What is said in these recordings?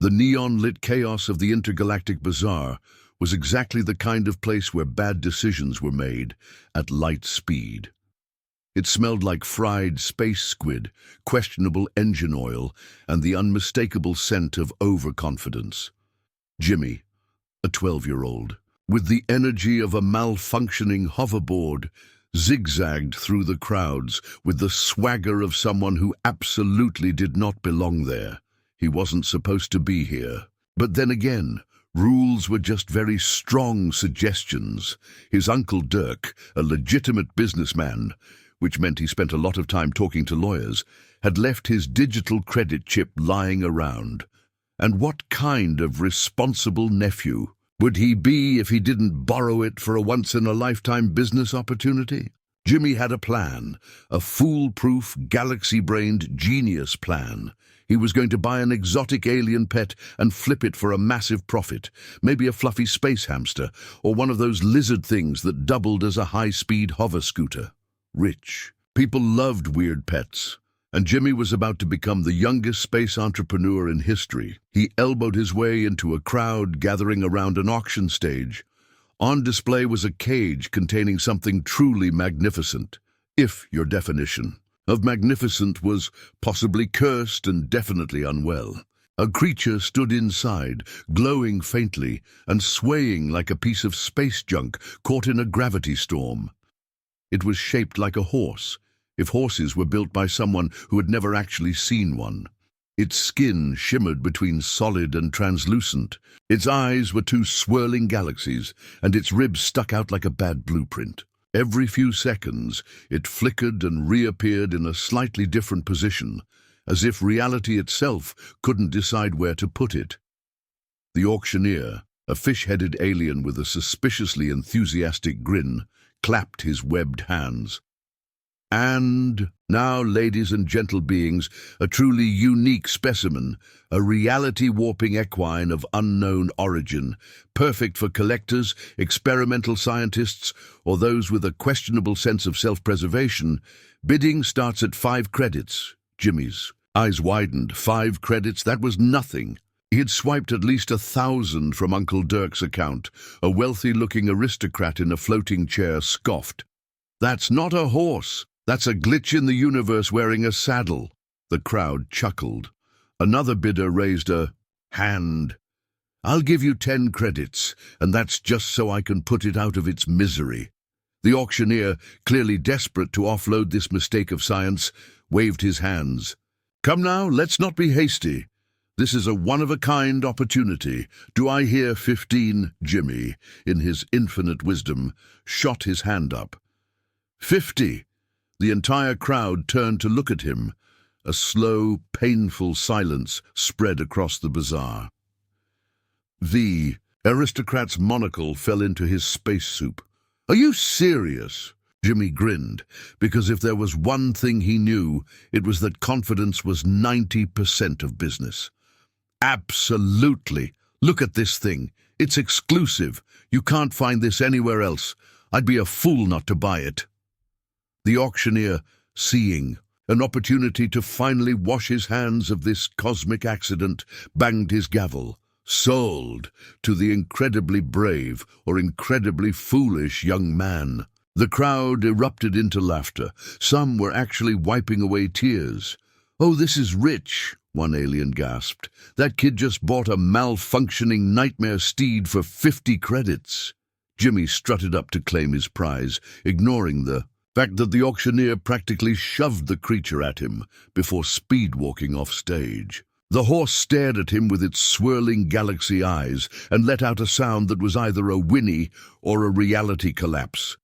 The neon-lit chaos of the intergalactic bazaar was exactly the kind of place where bad decisions were made at light speed. It smelled like fried space squid, questionable engine oil, and the unmistakable scent of overconfidence. Jimmy, a 12-year-old, with the energy of a malfunctioning hoverboard, zigzagged through the crowds with the swagger of someone who absolutely did not belong there. He wasn't supposed to be here. But then again, rules were just very strong suggestions. His Uncle Dirk, a legitimate businessman, which meant he spent a lot of time talking to lawyers, had left his digital credit chip lying around. And what kind of responsible nephew would he be if he didn't borrow it for a once-in-a-lifetime business opportunity? Jimmy had a plan, a foolproof, galaxy-brained genius plan. He was going to buy an exotic alien pet and flip it for a massive profit, maybe a fluffy space hamster, or one of those lizard things that doubled as a high-speed hover scooter. Rich. People loved weird pets, and Jimmy was about to become the youngest space entrepreneur in history. He elbowed his way into a crowd gathering around an auction stage. On display was a cage containing something truly magnificent, if your definition of magnificent was possibly cursed and definitely unwell. A creature stood inside, glowing faintly and swaying like a piece of space junk caught in a gravity storm. It was shaped like a horse, if horses were built by someone who had never actually seen one. Its skin shimmered between solid and translucent. Its eyes were two swirling galaxies, and its ribs stuck out like a bad blueprint. Every few seconds, it flickered and reappeared in a slightly different position, as if reality itself couldn't decide where to put it. The auctioneer, a fish-headed alien with a suspiciously enthusiastic grin, clapped his webbed hands. And now, ladies and gentle beings, a truly unique specimen, a reality-warping equine of unknown origin, perfect for collectors, experimental scientists, or those with a questionable sense of self-preservation. Bidding starts at 5 credits. Jimmy's eyes widened. 5 credits? That was nothing. He had swiped at least 1,000 from Uncle Dirk's account. A wealthy-looking aristocrat in a floating chair scoffed. "That's not a horse. That's a glitch in the universe wearing a saddle." The crowd chuckled. Another bidder raised a hand. "I'll give you 10 credits, and that's just so I can put it out of its misery." The auctioneer, clearly desperate to offload this mistake of science, waved his hands. "Come now, let's not be hasty. This is a one-of-a-kind opportunity. Do I hear 15? Jimmy, in his infinite wisdom, shot his hand up. 50. The entire crowd turned to look at him. A slow, painful silence spread across the bazaar. The aristocrat's monocle fell into his space soup. "Are you serious?" Jimmy grinned, because if there was one thing he knew, it was that confidence was 90% of business. "Absolutely. Look at this thing. It's exclusive. You can't find this anywhere else. I'd be a fool not to buy it." The auctioneer, seeing an opportunity to finally wash his hands of this cosmic accident, banged his gavel. "Sold to the incredibly brave or incredibly foolish young man." The crowd erupted into laughter. Some were actually wiping away tears. "Oh, this is rich," one alien gasped. "That kid just bought a malfunctioning nightmare steed for 50 credits. Jimmy strutted up to claim his prize, ignoring the fact that the auctioneer practically shoved the creature at him before speed-walking off stage. The horse stared at him with its swirling galaxy eyes and let out a sound that was either a whinny or a reality collapse.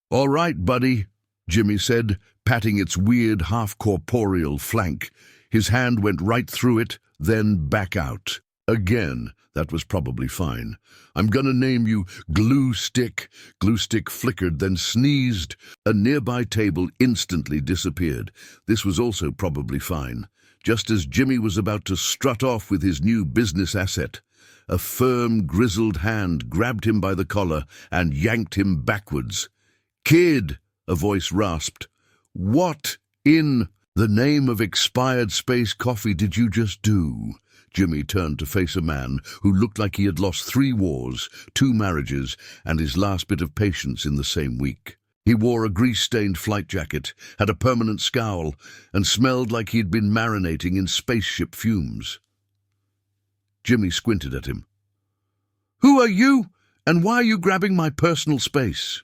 "All right, buddy," Jimmy said, patting its weird half-corporeal flank. His hand went right through it, then back out. Again, that was probably fine. "I'm gonna name you Glue Stick." Glue Stick flickered, then sneezed. A nearby table instantly disappeared. This was also probably fine. Just as Jimmy was about to strut off with his new business asset, a firm, grizzled hand grabbed him by the collar and yanked him backwards. "Kid," a voice rasped, "what in the name of expired space coffee did you just do?" Jimmy turned to face a man who looked like he had lost 3 wars, 2 marriages, and his last bit of patience in the same week. He wore a grease-stained flight jacket, had a permanent scowl, and smelled like he'd been marinating in spaceship fumes. Jimmy squinted at him. "Who are you, and why are you grabbing my personal space?"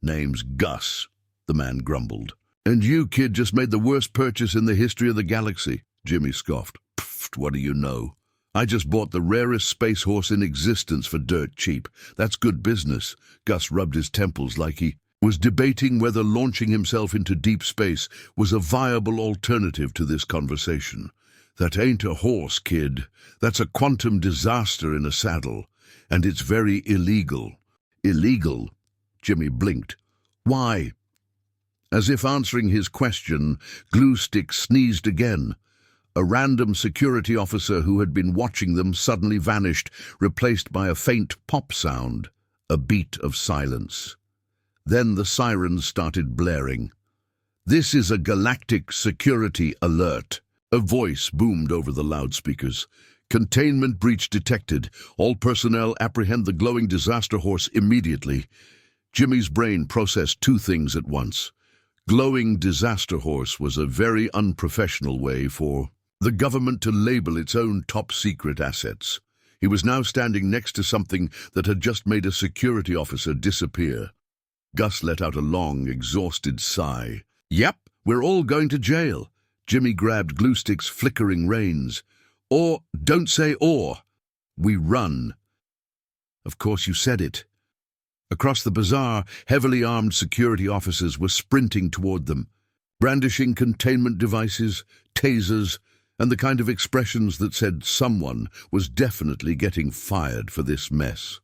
"Name's Gus," the man grumbled. "And you, kid, just made the worst purchase in the history of the galaxy," Jimmy scoffed. "Pfft, what do you know? I just bought the rarest space horse in existence for dirt cheap. That's good business." Gus rubbed his temples like he was debating whether launching himself into deep space was a viable alternative to this conversation. "That ain't a horse, kid. That's a quantum disaster in a saddle. And it's very illegal." "Illegal?" Jimmy blinked. "Why?" As if answering his question, Glue-Stick sneezed again. A random security officer who had been watching them suddenly vanished, replaced by a faint pop sound, a beat of silence. Then the sirens started blaring. "This is a Galactic security alert." A voice boomed over the loudspeakers. "Containment breach detected. All personnel apprehend the glowing disaster horse immediately." Jimmy's brain processed 2 things at once. Glowing disaster horse was a very unprofessional way for the government to label its own top-secret assets. He was now standing next to something that had just made a security officer disappear. Gus let out a long, exhausted sigh. "Yep, we're all going to jail." Jimmy grabbed Glue-Stick's flickering reins. "Or, don't say or. We run." "Of course you said it." Across the bazaar, heavily armed security officers were sprinting toward them, brandishing containment devices, tasers, and the kind of expressions that said someone was definitely getting fired for this mess.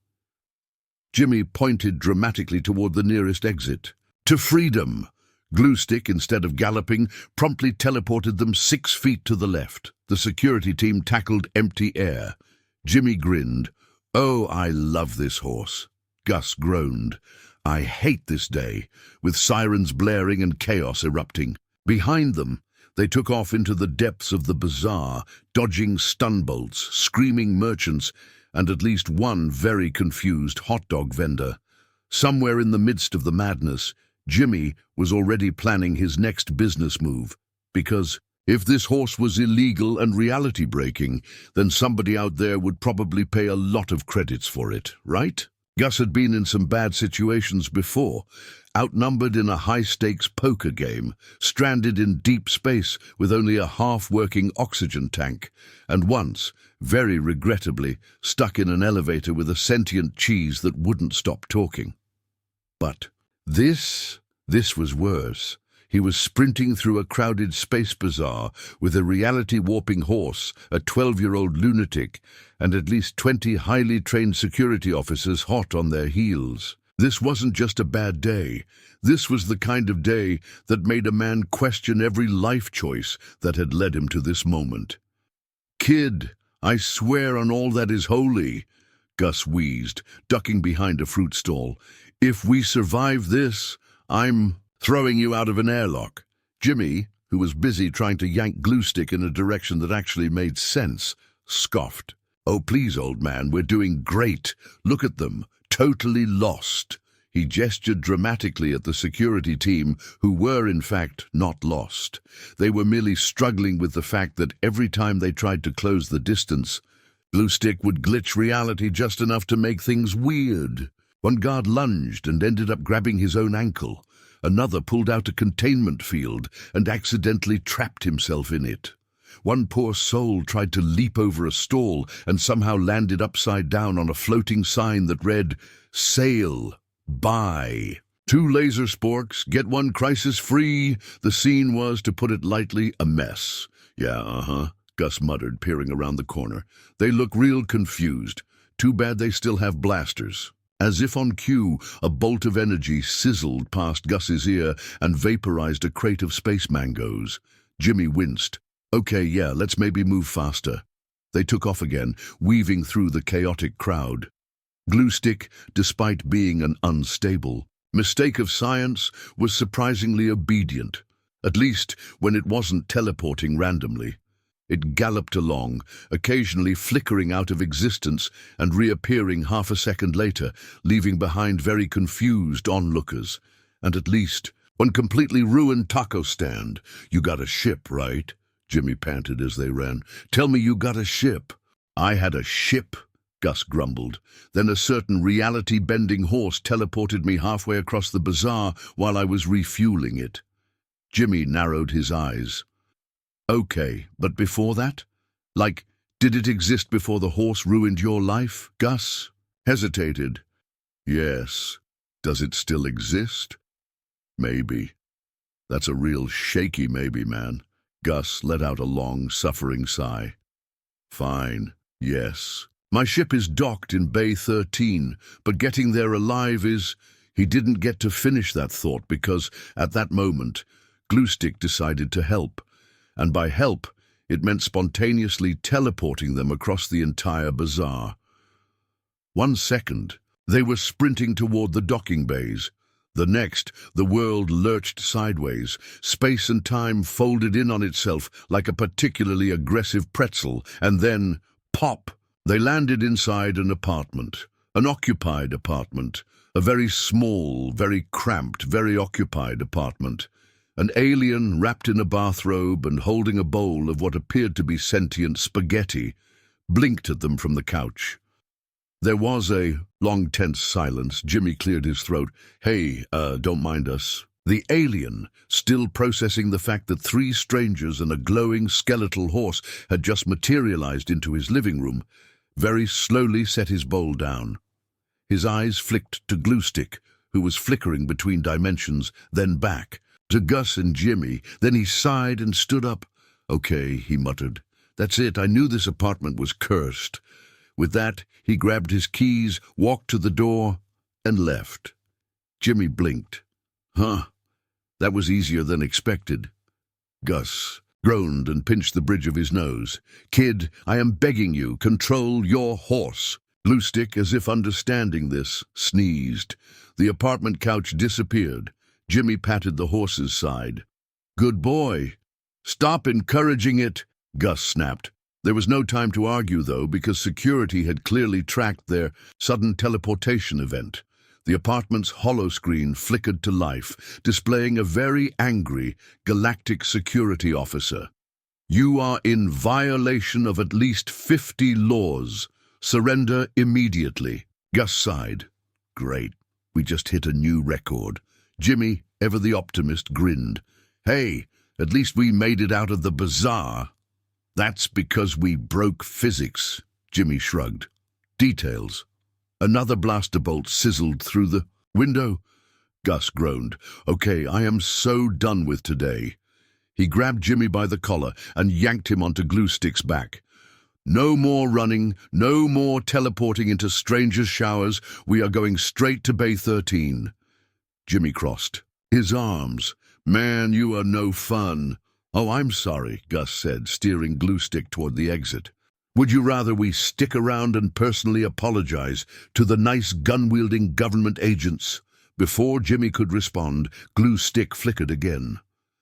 Jimmy pointed dramatically toward the nearest exit. "To freedom!" Glue-Stick, instead of galloping, promptly teleported them 6 feet to the left. The security team tackled empty air. Jimmy grinned. "Oh, I love this horse." Gus groaned. "I hate this day," with sirens blaring and chaos erupting. Behind them, they took off into the depths of the bazaar, dodging stun bolts, screaming merchants, and at least one very confused hot dog vendor. Somewhere in the midst of the madness, Jimmy was already planning his next business move, because if this horse was illegal and reality-breaking, then somebody out there would probably pay a lot of credits for it, right? Gus had been in some bad situations before, outnumbered in a high-stakes poker game, stranded in deep space with only a half-working oxygen tank, and once, very regrettably, stuck in an elevator with a sentient cheese that wouldn't stop talking. But this was worse. He was sprinting through a crowded space bazaar with a reality-warping horse, a 12-year-old lunatic, and at least 20 highly trained security officers hot on their heels. This wasn't just a bad day. This was the kind of day that made a man question every life choice that had led him to this moment. "Kid, I swear on all that is holy," Gus wheezed, ducking behind a fruit stall. "If we survive this, I'm throwing you out of an airlock." Jimmy, who was busy trying to yank Glue-Stick in a direction that actually made sense, scoffed. "Oh, please, old man, we're doing great. Look at them, totally lost." He gestured dramatically at the security team, who were, in fact, not lost. They were merely struggling with the fact that every time they tried to close the distance, Glue-Stick would glitch reality just enough to make things weird. One guard lunged and ended up grabbing his own ankle. Another pulled out a containment field and accidentally trapped himself in it. One poor soul tried to leap over a stall and somehow landed upside down on a floating sign that read, "Sail, buy. 2 laser sporks, get 1 crisis free." The scene was, to put it lightly, a mess. "Yeah, Gus muttered, peering around the corner. "They look real confused. Too bad they still have blasters." As if on cue, a bolt of energy sizzled past Gus's ear and vaporized a crate of space mangoes. Jimmy winced. "Okay, yeah, let's maybe move faster." They took off again, weaving through the chaotic crowd. Glue-Stick, despite being an unstable mistake of science, was surprisingly obedient, at least when it wasn't teleporting randomly. It galloped along, occasionally flickering out of existence and reappearing half a second later, leaving behind very confused onlookers. And at least one completely ruined taco stand. "You got a ship, right?" Jimmy panted as they ran. "Tell me you got a ship." "I had a ship," Gus grumbled. "Then a certain reality-bending horse teleported me halfway across the bazaar while I was refueling it." Jimmy narrowed his eyes. "Okay, but before that? Like, did it exist before the horse ruined your life?" Gus hesitated. "Yes. Does it still exist? Maybe." "That's a real shaky maybe, man." Gus let out a long, suffering sigh. "Fine, yes. My ship is docked in Bay 13, but getting there alive is—" He didn't get to finish that thought because, at that moment, Gluestick decided to help. And by help, it meant spontaneously teleporting them across the entire bazaar. 1 second, they were sprinting toward the docking bays. The next, the world lurched sideways. Space and time folded in on itself like a particularly aggressive pretzel, and then, pop! They landed inside an apartment, an occupied apartment, a very small, very cramped, very occupied apartment. An alien wrapped in a bathrobe and holding a bowl of what appeared to be sentient spaghetti blinked at them from the couch. There was a long, tense silence. Jimmy cleared his throat. "Hey, don't mind us." The alien, still processing the fact that 3 strangers and a glowing skeletal horse had just materialized into his living room, very slowly set his bowl down. His eyes flicked to Gluestick, who was flickering between dimensions, then back to Gus and Jimmy. Then he sighed and stood up. "Okay," he muttered. "That's it. I knew this apartment was cursed." With that, he grabbed his keys, walked to the door, and left. Jimmy blinked. "Huh, that was easier than expected." Gus groaned and pinched the bridge of his nose. "Kid, I am begging you, control your horse." Gluestick, as if understanding this, sneezed. The apartment couch disappeared. Jimmy patted the horse's side. "Good boy. Stop encouraging it," Gus snapped. There was no time to argue, though, because security had clearly tracked their sudden teleportation event. The apartment's holoscreen flickered to life, displaying a very angry Galactic security officer. "You are in violation of at least 50 laws. Surrender immediately." Gus sighed. "Great. We just hit a new record." Jimmy, ever the optimist, grinned. "Hey, at least we made it out of the bazaar." "That's because we broke physics," Jimmy shrugged. "Details." Another blaster bolt sizzled through the window. Gus groaned. "Okay, I am so done with today." He grabbed Jimmy by the collar and yanked him onto Gluestick's back. "No more running, no more teleporting into strangers' showers. We are going straight to Bay 13. Jimmy crossed his arms. "Man, you are no fun." "Oh, I'm sorry," Gus said, steering Gluestick toward the exit. "Would you rather we stick around and personally apologize to the nice gun-wielding government agents?" Before Jimmy could respond, Gluestick flickered again.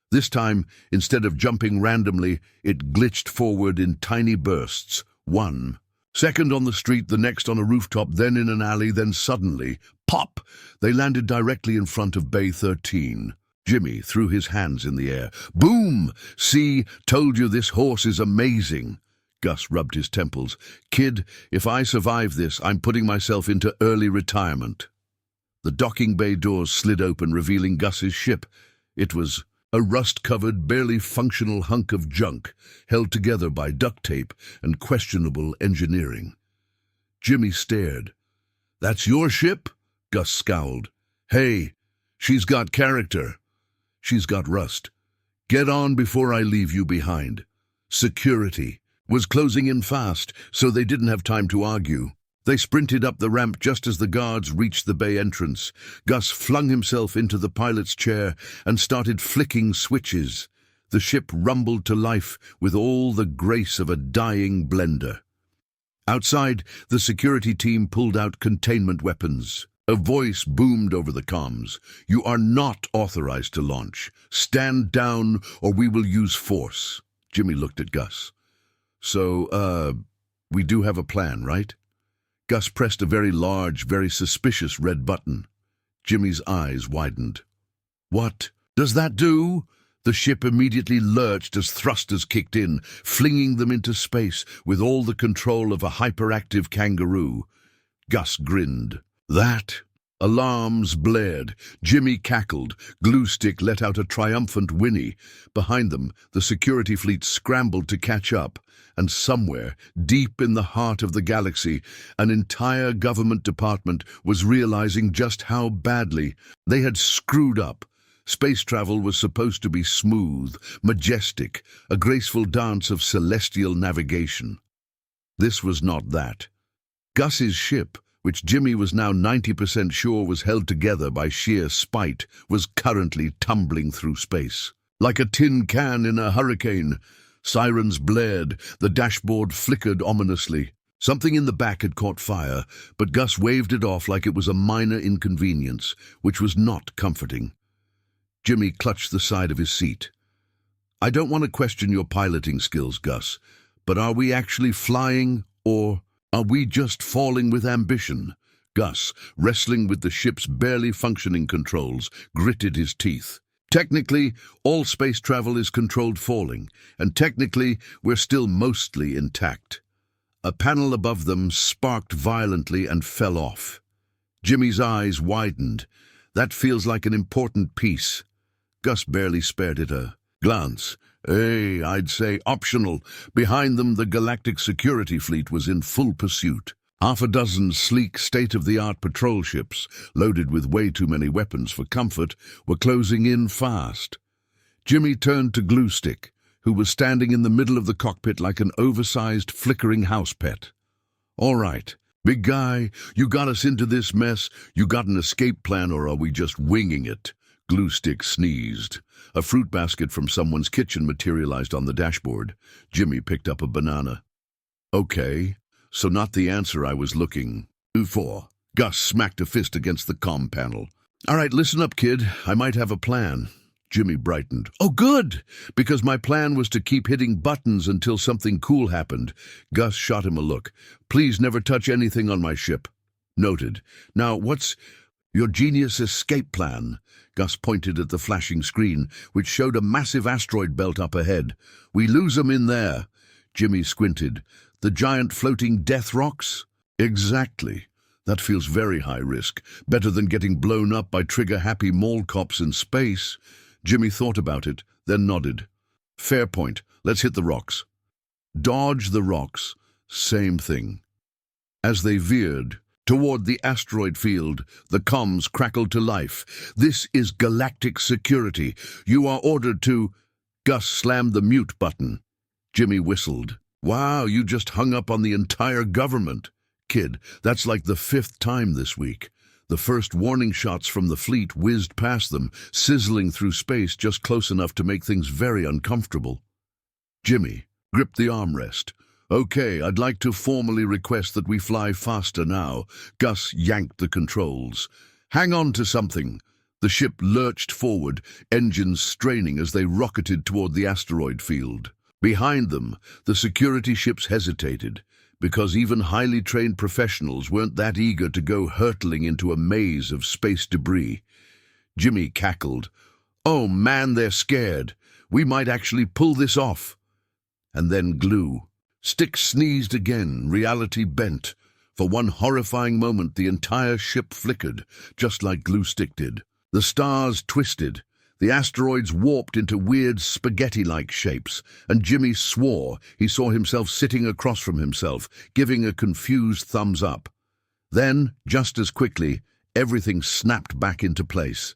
This time, instead of jumping randomly, it glitched forward in tiny bursts. 1 second on the street, the next on a rooftop, then in an alley, then suddenly, pop! They landed directly in front of Bay 13. Jimmy threw his hands in the air. "Boom! See, told you this horse is amazing." Gus rubbed his temples. "Kid, if I survive this, I'm putting myself into early retirement." The docking bay doors slid open, revealing Gus's ship. It was a rust-covered, barely functional hunk of junk, held together by duct tape and questionable engineering. Jimmy stared. "That's your ship?" Gus scowled. "Hey, she's got character." "She's got rust. Get on before I leave you behind." Security was closing in fast, so they didn't have time to argue. They sprinted up the ramp just as the guards reached the bay entrance. Gus flung himself into the pilot's chair and started flicking switches. The ship rumbled to life with all the grace of a dying blender. Outside, the security team pulled out containment weapons. A voice boomed over the comms. "You are not authorized to launch. Stand down or we will use force." Jimmy looked at Gus. So, we do have a plan, right? Gus pressed a very large, very suspicious red button. Jimmy's eyes widened. What does that do? The ship immediately lurched as thrusters kicked in, flinging them into space with all the control of a hyperactive kangaroo. Gus grinned. That? Alarms blared. Jimmy cackled. Gluestick let out a triumphant whinny. Behind them, the security fleet scrambled to catch up. And somewhere, deep in the heart of the galaxy, an entire government department was realizing just how badly they had screwed up. Space travel was supposed to be smooth, majestic, a graceful dance of celestial navigation. This was not that. Gus's ship, which Jimmy was now 90% sure was held together by sheer spite, was currently tumbling through space. Like a tin can in a hurricane. Sirens blared, the dashboard flickered ominously. Something in the back had caught fire, but Gus waved it off like it was a minor inconvenience, which was not comforting. Jimmy clutched the side of his seat. I don't want to question your piloting skills, Gus, but are we actually flying, or are we just falling with ambition? Gus, wrestling with the ship's barely functioning controls, gritted his teeth. Technically, all space travel is controlled falling, and technically, we're still mostly intact. A panel above them sparked violently and fell off. Jimmy's eyes widened. That feels like an important piece. Gus barely spared it a glance. I'd say optional. Behind them, the Galactic security fleet was in full pursuit. Half a dozen sleek, state-of-the-art patrol ships, loaded with way too many weapons for comfort, were closing in fast. Jimmy turned to Gluestick, who was standing in the middle of the cockpit like an oversized, flickering house pet. All right, big guy, you got us into this mess. You got an escape plan, or are we just winging it? Gluestick sneezed. A fruit basket from someone's kitchen materialized on the dashboard. Jimmy picked up a banana. Okay. So not the answer I was looking for. Gus smacked a fist against the comm panel. All right, listen up, kid. I might have a plan. Jimmy brightened. Oh, good, because my plan was to keep hitting buttons until something cool happened. Gus shot him a look. Please never touch anything on my ship. Noted. Now, what's your genius escape plan? Gus pointed at the flashing screen, which showed a massive asteroid belt up ahead. We lose 'em in there. Jimmy squinted. The giant floating death rocks? Exactly. That feels very high risk. Better than getting blown up by trigger-happy mall cops in space. Jimmy thought about it, then nodded. Fair point. Let's hit the rocks. Dodge the rocks. Same thing. As they veered toward the asteroid field, the comms crackled to life. This is Galactic security. You are ordered to... Gus slammed the mute button. Jimmy whistled. Wow, you just hung up on the entire government. Kid, that's like the 5th time this week. The first warning shots from the fleet whizzed past them, sizzling through space just close enough to make things very uncomfortable. Jimmy gripped the armrest. Okay, I'd like to formally request that we fly faster now. Gus yanked the controls. Hang on to something. The ship lurched forward, engines straining as they rocketed toward the asteroid field. Behind them, the security ships hesitated, because even highly trained professionals weren't that eager to go hurtling into a maze of space debris. Jimmy cackled. Oh man, they're scared. We might actually pull this off. And then glue. Stick sneezed again, reality bent. For one horrifying moment, the entire ship flickered, just like Gluestick did. The stars twisted. The asteroids warped into weird spaghetti-like shapes, and Jimmy swore he saw himself sitting across from himself, giving a confused thumbs up. Then, just as quickly, everything snapped back into place.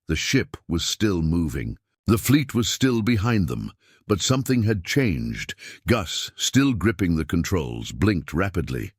The ship was still moving. The fleet was still behind them, but something had changed. Gus, still gripping the controls, blinked rapidly.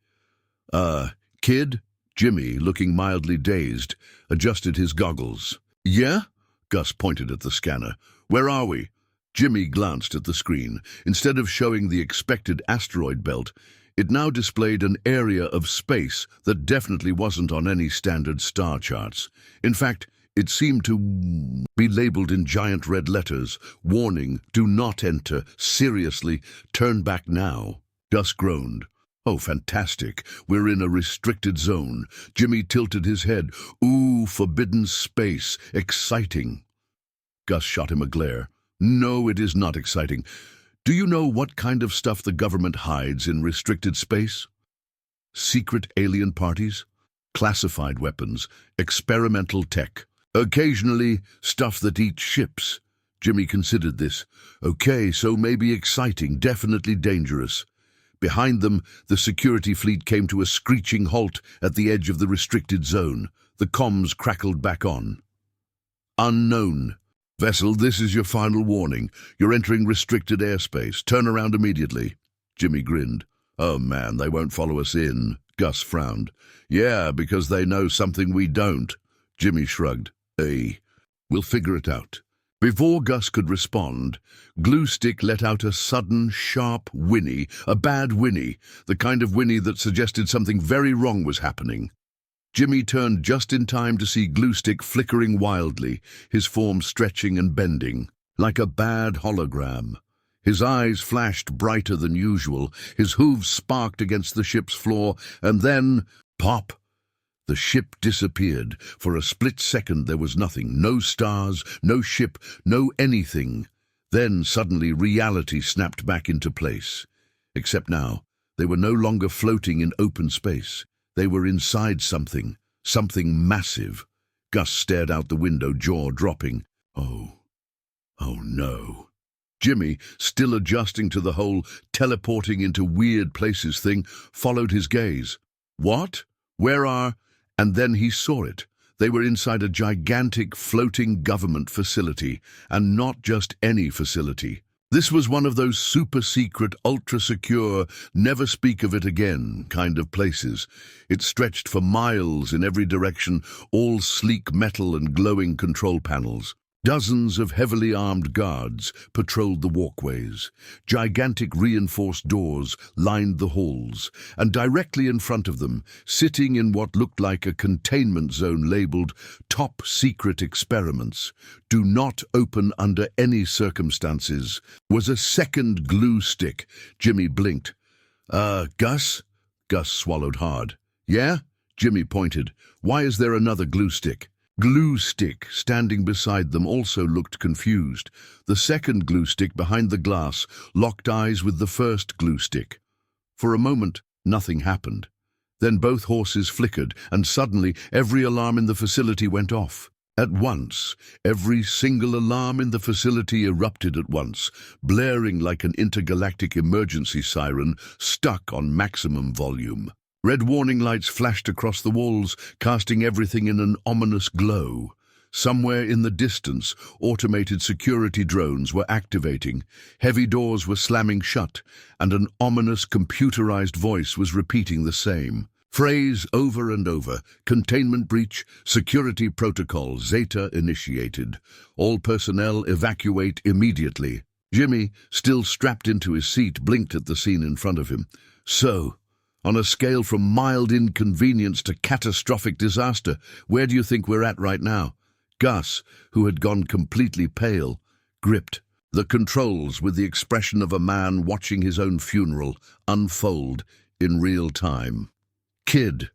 Kid? Jimmy, looking mildly dazed, adjusted his goggles. Yeah? Gus pointed at the scanner. Where are we? Jimmy glanced at the screen. Instead of showing the expected asteroid belt, it now displayed an area of space that definitely wasn't on any standard star charts. In fact, it seemed to be labeled in giant red letters. Warning, do not enter. Seriously, turn back now. Gus groaned. Oh, fantastic. We're in a restricted zone. Jimmy tilted his head. Ooh, forbidden space. Exciting. Gus shot him a glare. No, it is not exciting. Do you know what kind of stuff the government hides in restricted space? Secret alien parties, classified weapons, experimental tech. Occasionally, stuff that eats ships. Jimmy considered this. Okay, so maybe exciting, definitely dangerous. Behind them, the security fleet came to a screeching halt at the edge of the restricted zone. The comms crackled back on. Unknown. Vessel, this is your final warning. You're entering restricted airspace. Turn around immediately. Jimmy grinned. Oh man, they won't follow us in. Gus frowned. Yeah, because they know something we don't. Jimmy shrugged. Hey, we'll figure it out. Before Gus could respond, Gluestick let out a sudden, sharp whinny, a bad whinny, the kind of whinny that suggested something very wrong was happening. Jimmy turned just in time to see Gluestick flickering wildly, his form stretching and bending, like a bad hologram. His eyes flashed brighter than usual, his hooves sparked against the ship's floor, and then, pop! The ship disappeared. For a split second there was nothing, no stars, no ship, no anything. Then suddenly reality snapped back into place. Except now, they were no longer floating in open space. They were inside something massive. Gus stared out the window, jaw dropping. Oh no. Jimmy, still adjusting to the whole teleporting into weird places thing, followed his gaze. What? Where are... And then he saw it. They were inside a gigantic floating government facility, and not just any facility. This was one of those super-secret, ultra-secure, never-speak-of-it-again kind of places. It stretched for miles in every direction, all sleek metal and glowing control panels. Dozens of heavily armed guards patrolled the walkways. Gigantic reinforced doors lined the halls, and directly in front of them, sitting in what looked like a containment zone labeled Top Secret Experiments, Do Not Open Under Any Circumstances, was a second glue stick. Jimmy blinked. Gus? Gus swallowed hard. Yeah? Jimmy pointed. Why is there another glue stick? Glue stick, standing beside them, also looked confused. The second glue stick behind the glass locked eyes with the first glue stick. For a moment, nothing happened. Then both horses flickered, and suddenly every alarm in the facility went off. At once, every single alarm in the facility erupted at once, blaring like an intergalactic emergency siren stuck on maximum volume. Red warning lights flashed across the walls, casting everything in an ominous glow. Somewhere in the distance, automated security drones were activating, heavy doors were slamming shut, and an ominous computerized voice was repeating the same phrase over and over. Containment breach, security protocol, Zeta initiated. All personnel evacuate immediately. Jimmy, still strapped into his seat, blinked at the scene in front of him. So, on a scale from mild inconvenience to catastrophic disaster, where do you think we're at right now? Gus, who had gone completely pale, gripped the controls with the expression of a man watching his own funeral unfold in real time. Kid,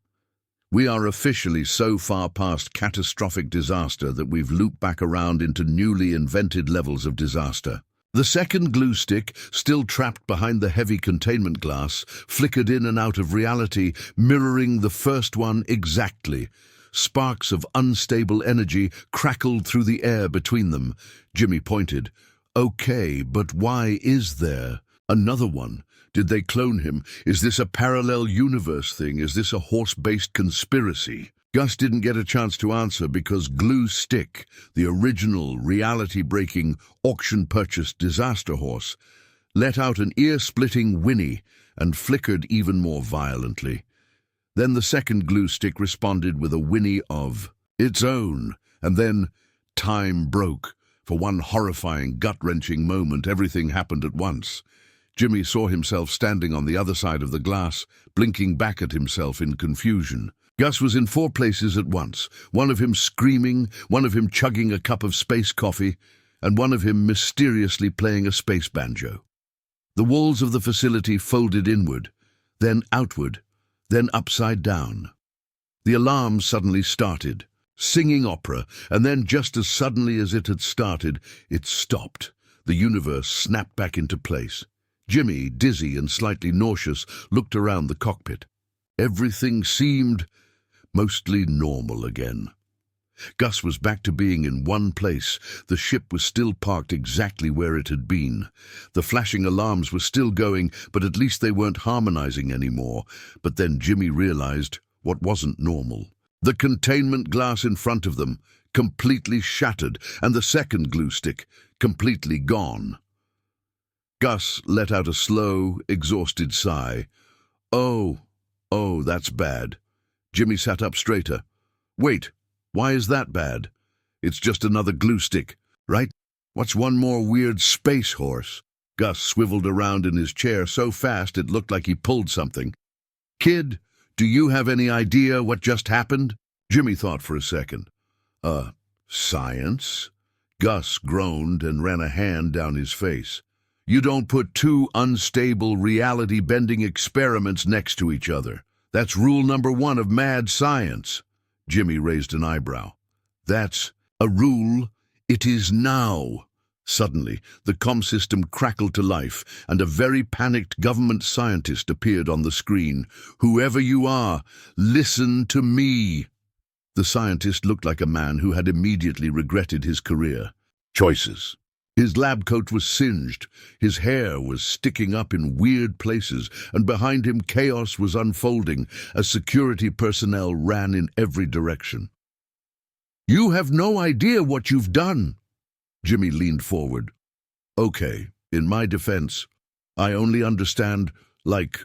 we are officially so far past catastrophic disaster that we've looped back around into newly invented levels of disaster. The second glue stick, still trapped behind the heavy containment glass, flickered in and out of reality, mirroring the first one exactly. Sparks of unstable energy crackled through the air between them. Jimmy pointed. Okay, but why is there another one? Did they clone him? Is this a parallel universe thing? Is this a horse-based conspiracy? Gus didn't get a chance to answer because Glue Stick, the original reality-breaking auction-purchased disaster horse, let out an ear-splitting whinny and flickered even more violently. Then the second Glue Stick responded with a whinny of its own, and then time broke. For one horrifying, gut-wrenching moment, everything happened at once. Jimmy saw himself standing on the other side of the glass, blinking back at himself in confusion. Gus was in 4 places at once, one of him screaming, one of him chugging a cup of space coffee, and one of him mysteriously playing a space banjo. The walls of the facility folded inward, then outward, then upside down. The alarm suddenly started, singing opera, and then just as suddenly as it had started, it stopped. The universe snapped back into place. Jimmy, dizzy and slightly nauseous, looked around the cockpit. Everything seemed mostly normal again. Gus was back to being in one place. The ship was still parked exactly where it had been. The flashing alarms were still going, but at least they weren't harmonizing anymore. But then Jimmy realized what wasn't normal. The containment glass in front of them, completely shattered, and the second glue stick, completely gone. Gus let out a slow, exhausted sigh. Oh, that's bad. Jimmy sat up straighter. Wait, why is that bad? It's just another glue stick, right? What's one more weird space horse? Gus swiveled around in his chair so fast it looked like he pulled something. Kid, do you have any idea what just happened? Jimmy thought for a second. Science? Gus groaned and ran a hand down his face. You don't put two unstable reality-bending experiments next to each other. That's rule number 1 of mad science. Jimmy raised an eyebrow. That's a rule. It is now. Suddenly, the comm system crackled to life, and a very panicked government scientist appeared on the screen. Whoever you are, listen to me. The scientist looked like a man who had immediately regretted his career choices. His lab coat was singed, his hair was sticking up in weird places, and behind him chaos was unfolding as security personnel ran in every direction. You have no idea what you've done. Jimmy leaned forward. Okay, in my defense, I only understand, like,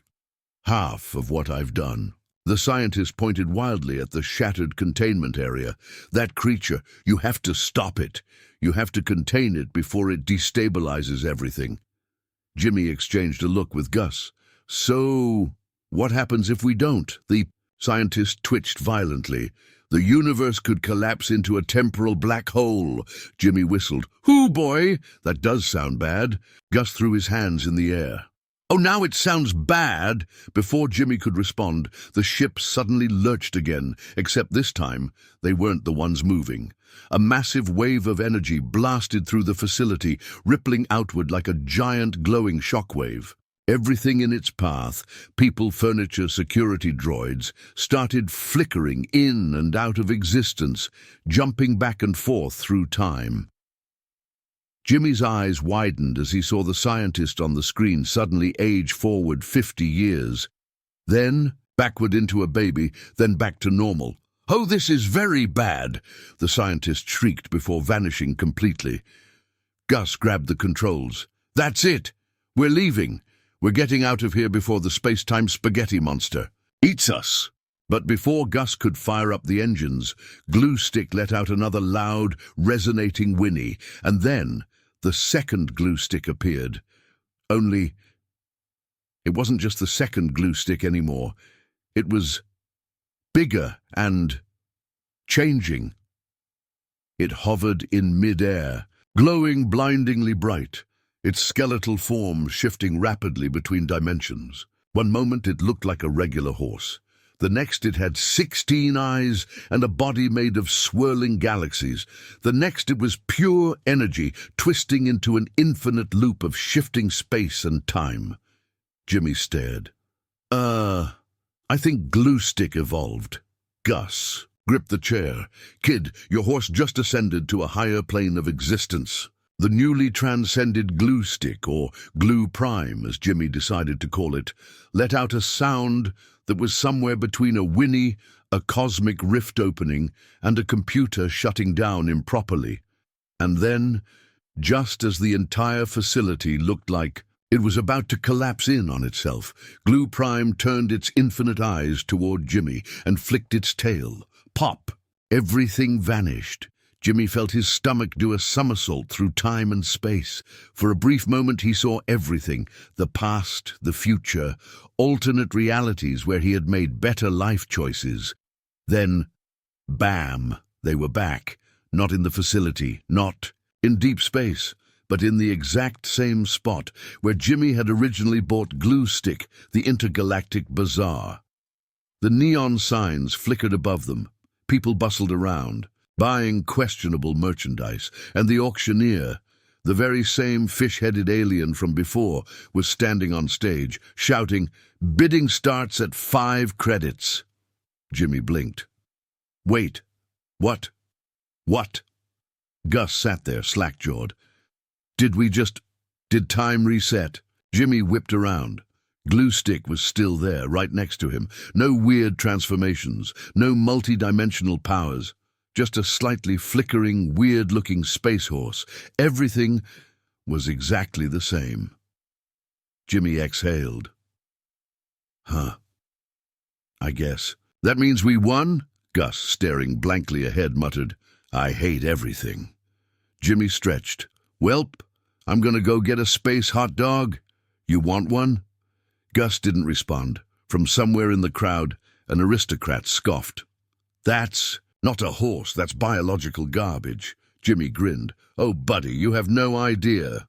half of what I've done. The scientist pointed wildly at the shattered containment area. That creature, you have to stop it. You have to contain it before it destabilizes everything. Jimmy exchanged a look with Gus. So, what happens if we don't? The scientist twitched violently. The universe could collapse into a temporal black hole. Jimmy whistled. Hoo, boy! That does sound bad. Gus threw his hands in the air. Oh, now it sounds bad! Before Jimmy could respond, the ship suddenly lurched again, except this time, they weren't the ones moving. A massive wave of energy blasted through the facility, rippling outward like a giant glowing shockwave. Everything in its path, people, furniture, security droids, started flickering in and out of existence, jumping back and forth through time. Jimmy's eyes widened as he saw the scientist on the screen suddenly age forward 50 years. Then, backward into a baby, then back to normal. Oh, this is very bad, the scientist shrieked before vanishing completely. Gus grabbed the controls. That's it! We're leaving. We're getting out of here before the space-time spaghetti monster eats us. But before Gus could fire up the engines, Glue Stick let out another loud, resonating whinny, and then the second glue stick appeared. Only, it wasn't just the second glue stick anymore. It was bigger and changing. It hovered in mid-air, glowing blindingly bright, its skeletal form shifting rapidly between dimensions. One moment it looked like a regular horse. The next it had 16 eyes and a body made of swirling galaxies. The next it was pure energy, twisting into an infinite loop of shifting space and time. Jimmy stared. I think Glue Stick evolved. Gus gripped the chair. Kid, your horse just ascended to a higher plane of existence. The newly transcended Glue Stick, or Glue Prime, as Jimmy decided to call it, let out a sound that was somewhere between a whinny, a cosmic rift opening, and a computer shutting down improperly. And then, just as the entire facility looked like it was about to collapse in on itself, Glue Prime turned its infinite eyes toward Jimmy and flicked its tail. Pop! Everything vanished. Jimmy felt his stomach do a somersault through time and space. For a brief moment he saw everything, the past, the future, alternate realities where he had made better life choices. Then, bam, they were back, not in the facility, not in deep space, but in the exact same spot where Jimmy had originally bought glue stick, the intergalactic bazaar. The neon signs flickered above them. People bustled around, buying questionable merchandise, and the auctioneer, the very same fish-headed alien from before, was standing on stage, shouting, "Bidding starts at 5 credits." Jimmy blinked. "Wait. What? What?" Gus sat there, slack-jawed. Did time reset?" Jimmy whipped around. Glue stick was still there, right next to him. No weird transformations, no multi-dimensional powers. Just a slightly flickering, weird-looking space horse. Everything was exactly the same. Jimmy exhaled. "Huh. I guess. That means we won?" Gus, staring blankly ahead, muttered, "I hate everything." Jimmy stretched. "Welp, I'm gonna go get a space hot dog. You want one?" Gus didn't respond. From somewhere in the crowd, an aristocrat scoffed. "That's not a horse, that's biological garbage." Jimmy grinned. "Oh, buddy, you have no idea."